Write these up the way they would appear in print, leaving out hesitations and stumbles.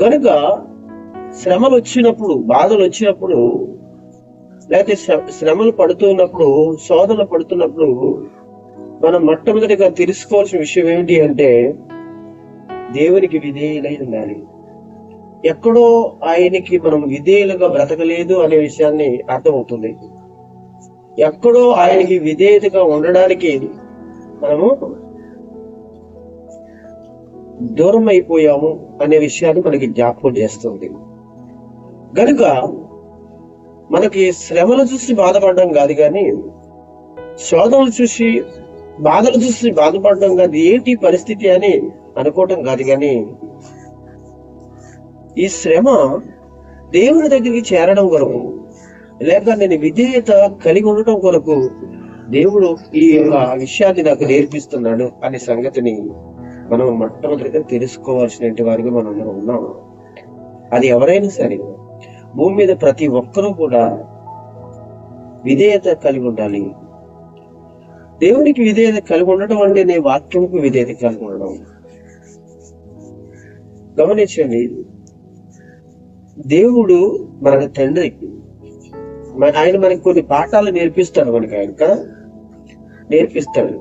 గనుక శ్రమలు వచ్చినప్పుడు, బాధలు వచ్చినప్పుడు, లేకపోతే శ్రమలు పడుతున్నప్పుడు, శోధనలు పడుతున్నప్పుడు మనం మొట్టమొదటిగా తెలుసుకోవాల్సిన విషయం ఏమిటి అంటే దేవునికి విధేయులై ఉండాలి. ఎక్కడో ఆయనకి మనం విధేయులుగా బ్రతకలేదు అనే విషయాన్ని అర్థమవుతుంది. ఎక్కడో ఆయనకి విధేయతగా ఉండడానికి మనము దూరం అయిపోయాము అనే విషయాన్ని మనకి జ్ఞాపకం చేస్తుంది. కనుక మనకి శ్రమలు చూసి బాధపడడం కాదు, కానీ శోధనలు చూసి, బాధలు చూసి బాధపడడం కాదు, ఏంటి పరిస్థితి అని అనుకోవటం కాదు, కానీ ఈ శ్రమ దేవుని దగ్గరికి చేరడం కొరకు, లేక నేను విధేయత కలిగి ఉండటం కొరకు దేవుడు ఈ యొక్క విషయాన్ని నాకు నేర్పిస్తున్నాడు అనే సంగతిని మనం మొట్టమొదటిగా తెలుసుకోవాల్సిన వారిగా మనం ఉన్నాం. అది ఎవరైనా సరే, భూమి మీద ప్రతి ఒక్కరూ కూడా విధేయత కలిగి ఉండాలి. దేవునికి విధేయత కలిగి ఉండటం అంటే నీ వాక్యంకు విధేయత కలిగి ఉండడం. గమనించండి, దేవుడు మనకు తండ్రి, ఆయన మనకి కొన్ని పాఠాలు నేర్పిస్తాడు. మనకి ఆయన కదా నేర్పిస్తాడు,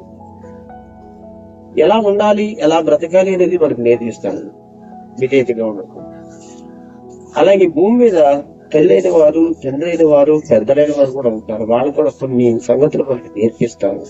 ఎలా ఉండాలి, ఎలా బ్రతకాలి అనేది మనకు నేర్పిస్తాడు విధేయతగా ఉండడం. అలాగే భూమి మీద తల్లైన వారు, తండ్రి అయిన వారు, పెద్దలైన వారు కూడా ఉంటారు. వాళ్ళు కూడా కొన్ని సంగతులు మనకి నేర్పిస్తారు.